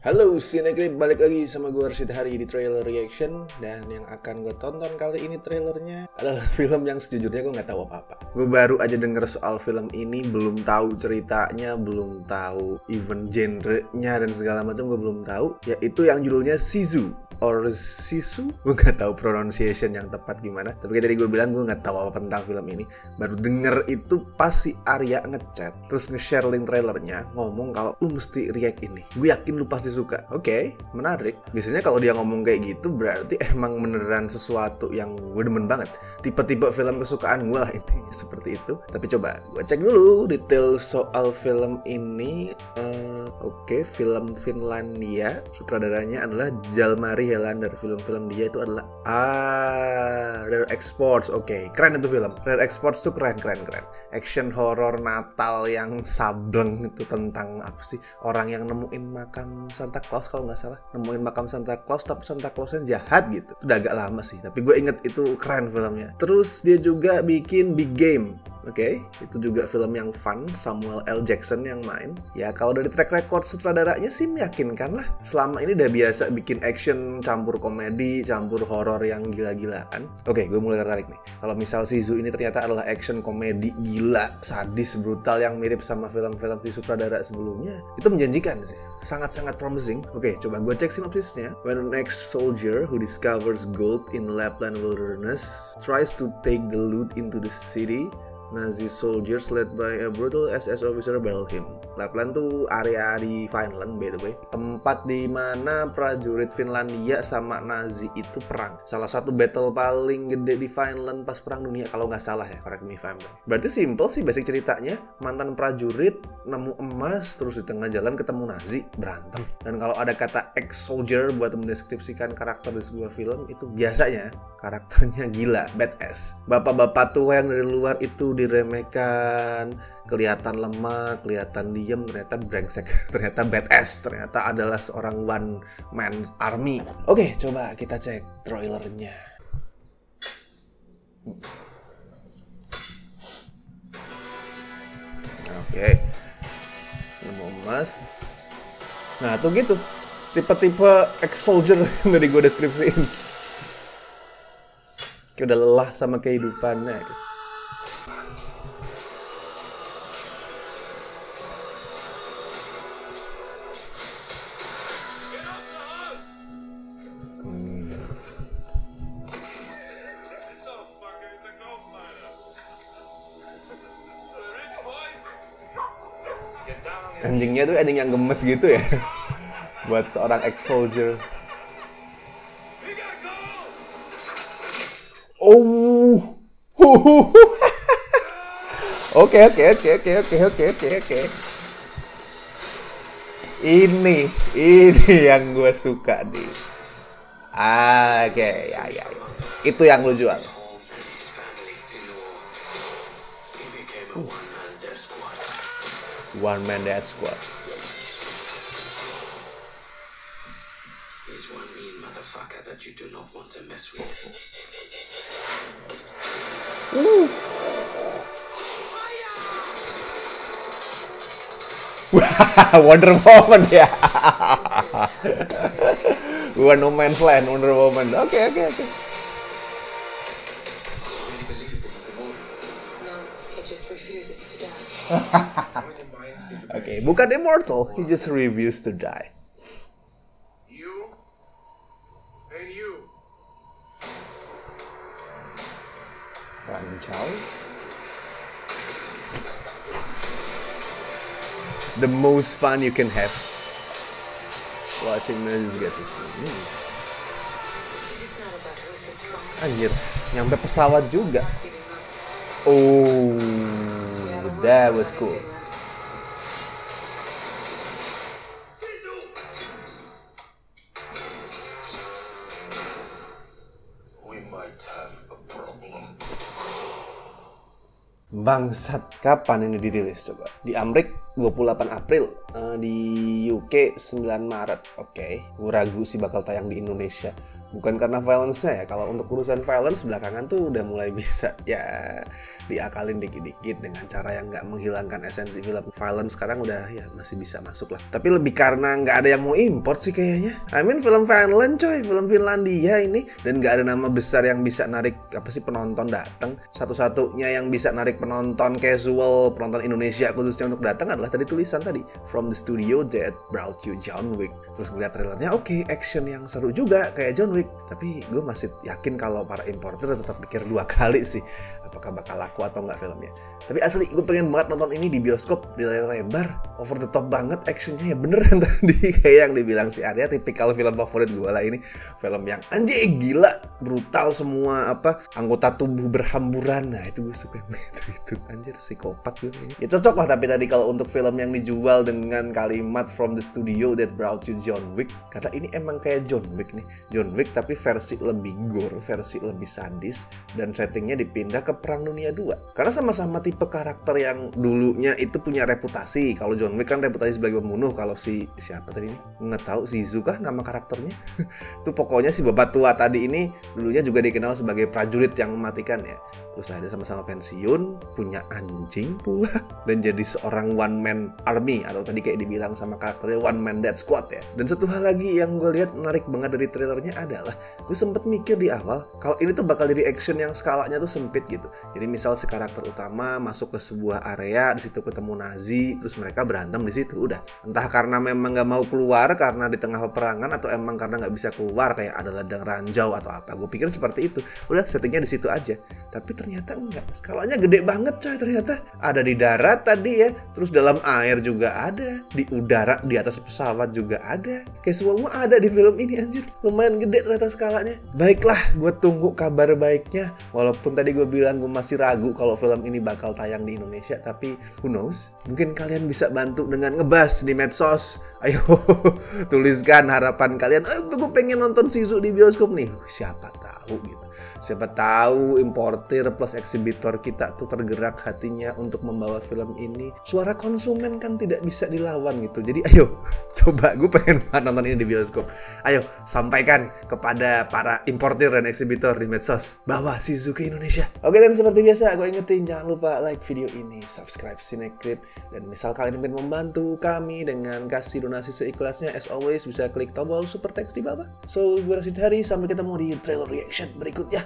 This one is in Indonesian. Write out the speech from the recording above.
Halo Cinecrip, balik lagi sama gue Rashid Hari di Trailer Reaction. Dan yang akan gue tonton kali ini trailernya adalah film yang sejujurnya gue gak tahu apa-apa. Gue baru aja denger soal film ini, belum tahu ceritanya, belum tahu even genre-nya dan segala macam, gue belum tahu. Yaitu yang judulnya Sisu or Sisu, gue gak tahu pronunciation yang tepat gimana. Tapi kayak tadi gue bilang, gue gak tahu apa tentang film ini. Baru denger itu pas si Arya ngechat, terus nge-share link trailernya, ngomong kalau lu mesti react ini. Gue yakin lu pasti suka. Oke, menarik. Biasanya kalau dia ngomong kayak gitu, berarti emang beneran sesuatu yang gue demen banget. Tipe-tipe film kesukaan gue lah intinya, seperti itu. Tapi coba gue cek dulu detail soal film ini. Oke, film Finlandia. Sutradaranya adalah Jalmari Helander. Film-film dia itu adalah Rare Exports. Oke, keren itu film. Rare Exports tuh keren. Action horror Natal yang sableng itu, tentang apa sih? Orang yang nemuin makam Santa Claus kalau nggak salah. Nemuin makam Santa Claus tapi Santa Clausnya jahat gitu. Itu udah agak lama sih, tapi gue inget itu keren filmnya. Terus dia juga bikin Big Game. Oke, itu juga film yang fun, Samuel L. Jackson yang main. Ya kalau dari track record sutradaranya sih meyakinkan lah. Selama ini udah biasa bikin action, campur komedi, campur horor yang gila-gilaan. Oke, gue mulai tertarik nih. Kalau misal Sisu ini ternyata adalah action komedi gila, sadis, brutal yang mirip sama film-film si sutradara sebelumnya, itu menjanjikan sih. Sangat-sangat promising. Oke, coba gue cek sinopsisnya. When an ex-soldier who discovers gold in Lapland wilderness tries to take the loot into the city, Nazi soldiers led by a brutal SS officer battle him. Lapland tuh area di Finland by the way. Tempat di mana prajurit Finlandia sama Nazi itu perang. Salah satu battle paling gede di Finland pas perang dunia kalau nggak salah ya, correct me if I'm wrong. Berarti simple sih basic ceritanya. Mantan prajurit nemu emas, terus di tengah jalan ketemu Nazi, berantem. Dan kalau ada kata ex-soldier buat mendeskripsikan karakter di sebuah film, itu biasanya karakternya gila, badass. Bapak-bapak tua yang dari luar itu diremehkan, kelihatan lemah, kelihatan diem, ternyata brengsek, ternyata badass, ternyata adalah seorang one man army. Oke, coba kita cek trailernya. Oke, nemu emas. Nah tuh gitu, tipe-tipe ex-soldier yang tadi gue deskripsiin. Kayak udah lelah sama kehidupannya. Anjingnya tuh anjing yang gemes gitu ya. Buat seorang ex-soldier. Oh. Oke. Ini yang gue suka nih. Oke, ya. Itu yang lu jual. One man death squad. He's one mean motherfucker that you do not want to mess with. Wonder Woman ya. Bukan No Man's Land, Wonder Woman. Oke. Oke, bukan immortal, he just refuses to die. You and you. Rancau. The most fun you can have watching Nazis get this film. Anjir, nyampe pesawat juga. Oh, that was cool. Bangsat, kapan ini dirilis coba? Di Amrik 28 April di UK 9 Maret. Oke, gue ragu sih bakal tayang di Indonesia. Bukan karena violence-nya ya. Kalau untuk urusan violence belakangan tuh udah mulai bisa ya diakalin dikit-dikit dengan cara yang nggak menghilangkan esensi film. Violence sekarang udah ya masih bisa masuk lah. Tapi lebih karena nggak ada yang mau import sih kayaknya. I mean film Finland coy, film Finlandia ini, dan nggak ada nama besar yang bisa narik apa sih penonton datang. Satu-satunya yang bisa narik penonton casual, penonton Indonesia khususnya untuk datang adalah tadi tulisan tadi, from the studio that brought you John Wick. Terus ngeliat trailernya, oke, action yang seru juga kayak John Wick. Tapi gue masih yakin kalau para importer tetap pikir 2 kali sih apakah bakal laku atau nggak filmnya. Tapi asli gue pengen banget nonton ini di bioskop, di layar lebar, over the top banget actionnya ya beneran tadi kayak yang dibilang si Arya, tipikal film favorit gue lah ini. Film yang anjing gila, brutal semua apa anggota tubuh berhamburan. Nah itu gue suka itu anjir psikopat gue kayaknya. Ya cocok lah, tapi tadi kalau untuk film yang dijual dengan kalimat from the studio that brought you John Wick, karena ini emang kayak John Wick nih. John Wick tapi versi lebih gore, versi lebih sadis, dan settingnya dipindah ke Perang Dunia 2. Karena sama-sama tipe karakter yang dulunya itu punya reputasi. Kalau John Wick kan reputasi sebagai pembunuh. Kalau siapa tadi ini? Nggak tahu, Shizu kah nama karakternya? Itu pokoknya si bapak tua tadi ini dulunya juga dikenal sebagai prajurit yang mematikan ya. Terus ada sama-sama pensiun, punya anjing pula, dan jadi seorang one man army, atau tadi kayak dibilang sama karakternya one man death squad ya. Dan satu hal lagi yang gue lihat menarik banget dari trailernya adalah gue sempet mikir di awal kalau ini tuh bakal jadi action yang skalanya tuh sempit gitu. Jadi misal si karakter utama masuk ke sebuah area, di situ ketemu Nazi, terus mereka berantem di situ, udah. Entah karena memang nggak mau keluar karena di tengah peperangan, atau emang karena nggak bisa keluar kayak ada ladang ranjau atau apa. Gue pikir seperti itu. Udah settingnya di situ aja. Tapi ternyata enggak, skalanya gede banget coy. Ternyata ada di darat tadi ya, terus dalam air juga ada, di udara, di atas pesawat juga ada, kayak semua ada di film ini anjir. Lumayan gede ternyata skalanya. Baiklah, gue tunggu kabar baiknya. Walaupun tadi gue bilang gue masih ragu kalau film ini bakal tayang di Indonesia, tapi who knows, mungkin kalian bisa bantu dengan ngebahas di medsos. Ayo tuliskan harapan kalian. Gue pengen nonton Shizu di bioskop nih. Siapa tahu gitu, siapa tahu importer plus eksibitor kita tuh tergerak hatinya untuk membawa film ini. Suara konsumen kan tidak bisa dilawan gitu. Jadi ayo coba, gue pengen banget nonton ini di bioskop. Ayo sampaikan kepada para importer dan eksibitor di medsos bawa Shizu ke Indonesia. Oke, dan seperti biasa gue ingetin jangan lupa like video ini, subscribe Cinecrip, dan misal kalian ingin membantu kami dengan kasih donasi seikhlasnya, as always bisa klik tombol super text di bawah. So gue Rashid Hari, sampai ketemu di trailer reaction berikutnya.